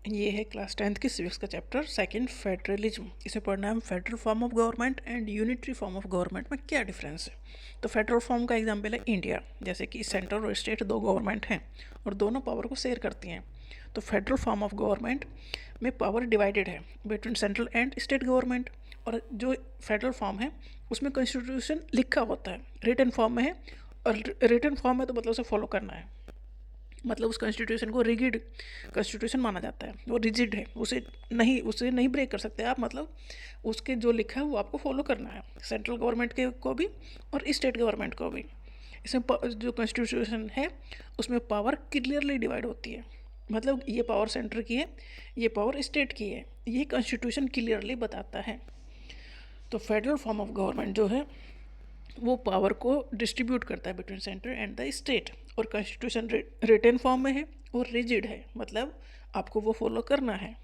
ये है class 10th की सिविक्स का चैप्टर सेकंड फेडरलिज्म। इसे पढ़ना है federal form of government and unitary form of government में क्या डिफरेंस है। तो फेडरल फॉर्म का एग्जांपल है इंडिया, जैसे कि सेंट्रल और स्टेट दो गवर्नमेंट हैं और दोनों पावर को शेयर करती हैं। तो फेडरल फॉर्म ऑफ गवर्नमेंट में पावर डिवाइडेड है between central and state government. और जो फेडरल फॉर्म है उसमें कॉन्स्टिट्यूशन लिखा होता है, रिटन फॉर्म में है। और रिटन फॉर्म में तो मतलब उसे फॉलो करना है, मतलब उस कॉन्स्टिट्यूशन को रिगिड कॉन्स्टिट्यूशन माना जाता है, वो रिजिड है, उसे नहीं ब्रेक कर सकते आप। मतलब उसके जो लिखा है वो आपको फॉलो करना है, सेंट्रल गवर्नमेंट के को भी और स्टेट गवर्नमेंट को भी। इसमें जो कॉन्स्टिट्यूशन है उसमें पावर क्लियरली डिवाइड होती है, मतलब ये पावर सेंटर की है, ये पावर स्टेट की है, ये कॉन्स्टिट्यूशन क्लियरली बताता है। तो फेडरल फॉर्म ऑफ गवर्नमेंट जो है वो पावर को डिस्ट्रीब्यूट करता है between centre and the state. और कॉन्स्टिट्यूशन रिटन फॉर्म में है और रिजिड है, मतलब आपको वो फॉलो करना है।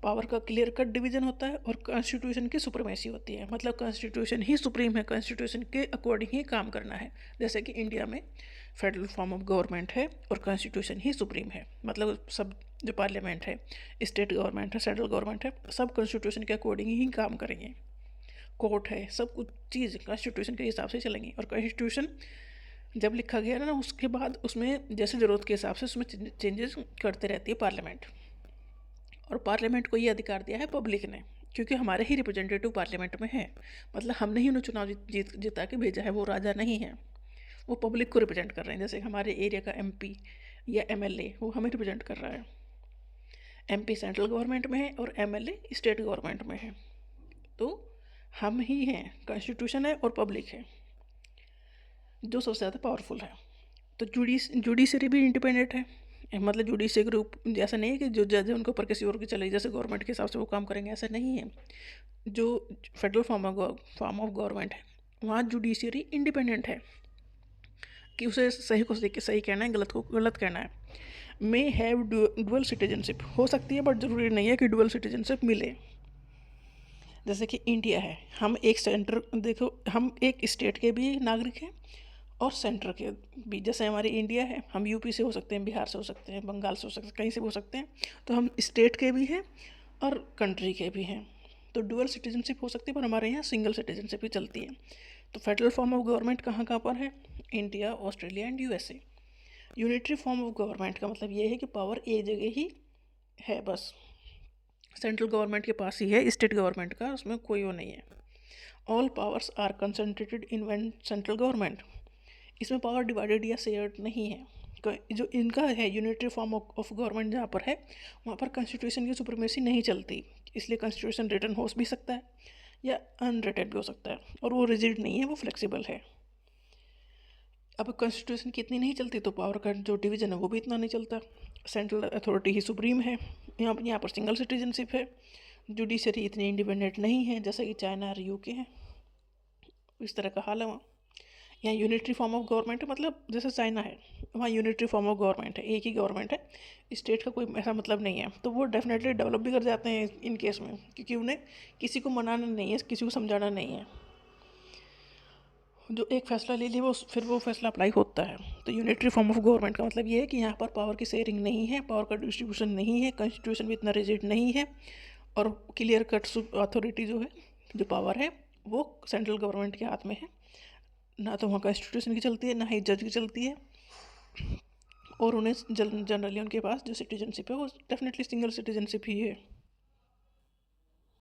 पावर का क्लियर कट डिवीजन होता है और कॉन्स्टिट्यूशन की सुप्रीमेसी होती है, मतलब कॉन्स्टिट्यूशन ही सुप्रीम है, कॉन्स्टिट्यूशन के अकॉर्डिंग ही काम करना है। जैसे कि इंडिया में फेडरल फॉर्म ऑफ गवर्नमेंट है और कॉन्स्टिट्यूशन ही सुप्रीम है, मतलब सब जो पार्लियामेंट है, स्टेट गवर्नमेंट है, सेंट्रल गवर्नमेंट है, सब कॉन्स्टिट्यूशन के अकॉर्डिंग ही काम करेंगे। कोर्ट है, सब कुछ चीज़ कॉन्स्टिट्यूशन के हिसाब से चलेंगी। और कॉन्स्टिट्यूशन जब लिखा गया ना उसके बाद उसमें जैसे ज़रूरत के हिसाब से उसमें चेंजेस करते रहती है पार्लियामेंट। और पार्लियामेंट को ये अधिकार दिया है पब्लिक ने, क्योंकि हमारे ही रिप्रेजेंटेटिव पार्लियामेंट में है, मतलब हमने ही उन्हें चुनाव जिता के भेजा है, वो राजा नहीं है, वो पब्लिक को रिप्रेजेंट कर रहे हैं। जैसे हमारे एरिया का एमपी या एमएलए वो हमें रिप्रेजेंट कर रहा है। एमपी सेंट्रल गवर्नमेंट में है और एमएलए स्टेट गवर्नमेंट में है। तो हम ही हैं, कॉन्स्टिट्यूशन है और पब्लिक है जो सबसे ज़्यादा पावरफुल है। तो जुडिशरी भी इंडिपेंडेंट है, मतलब जुडिशरी ग्रुप ऐसा नहीं है कि जो जज है उनके ऊपर किसी और की चलेगी, जैसे गवर्नमेंट के हिसाब से वो काम करेंगे, ऐसा नहीं है। जो फेडरल फॉर्म ऑफ गवर्नमेंट है वहाँ जुडिशरी इंडिपेंडेंट है कि उसे सही को सही कहना है, गलत को गलत कहना है। मे हैव डुअल सिटीजनशिप हो सकती है, बट ज़रूरी नहीं है कि डुअल सिटीजनशिप मिले। जैसे कि इंडिया है, हम एक सेंटर देखो, हम एक स्टेट के भी नागरिक हैं और सेंटर के भी। जैसे हमारी इंडिया है, हम यूपी से हो सकते हैं, बिहार से हो सकते हैं, बंगाल से हो सकते हैं, कहीं से भी हो सकते हैं। तो हम स्टेट के भी हैं और कंट्री के भी हैं। तो डुअल सिटीजनशिप हो सकती है, पर हमारे यहाँ सिंगल सिटीजनशिप ही चलती है। तो फेडरल फॉर्म ऑफ गवर्नमेंट कहाँ कहाँ पर है? India, Australia and USA. Unitary form of government का मतलब ये है कि पावर एक जगह ही है, बस सेंट्रल गवर्नमेंट के पास ही है, स्टेट गवर्नमेंट का उसमें कोई वो नहीं है। All powers are concentrated in one central government. इसमें पावर डिवाइडेड या शेयर्ड नहीं है। जो इनका है यूनिटरी फॉर्म ऑफ गवर्नमेंट जहाँ पर है वहाँ पर कॉन्स्टिट्यूशन की सुप्रीमेसी नहीं चलती, इसलिए कॉन्स्टिट्यूशन रिटन हो भी सकता है या अनरिटन भी हो सकता है, और वो रिजिड नहीं है, वो फ्लेक्सिबल है। अब कॉन्स्टिट्यूशन की इतनी नहीं चलती तो पावर का जो डिवीजन है वो भी इतना नहीं चलता। सेंट्रल अथॉरिटी ही सुप्रीम है, यहाँ पर सिंगल सिटीजनशिप है। जुडिशरी इतनी इंडिपेंडेंट नहीं है जैसे कि चाइना और यूके है, इस तरह का हाल है वहाँ। यहाँ यूनिटरी फॉर्म ऑफ गवर्नमेंट है, मतलब जैसे चाइना है वहाँ यूनिटरी फॉर्म ऑफ गवर्नमेंट है, एक ही गवर्नमेंट है, स्टेट का कोई ऐसा मतलब नहीं है। तो वो डेफिनेटली डेवलप भी कर जाते हैं इन केस में, क्योंकि उन्हें किसी को मनाना नहीं है, किसी को समझाना नहीं है। जो एक फैसला ले लिया वो फिर वो फैसला अप्लाई होता है। तो यूनिटरी फॉर्म ऑफ गवर्नमेंट का मतलब ये है कि यहाँ पर पावर की शेयरिंग नहीं है, पावर का डिस्ट्रीब्यूशन नहीं है, कॉन्स्टिट्यूशन भी इतना रिजिड नहीं है, और क्लियर कट अथॉरिटी जो है, जो पावर है वो सेंट्रल गवर्नमेंट के हाथ में है। ना तो वहाँ कॉन्स्टिट्यूशन की चलती है, ना ही जज की चलती है। और उन्हें जनरली उनके पास जो सिटीजनशिप है वो डेफिनेटली सिंगल सिटीजनशिप ही है।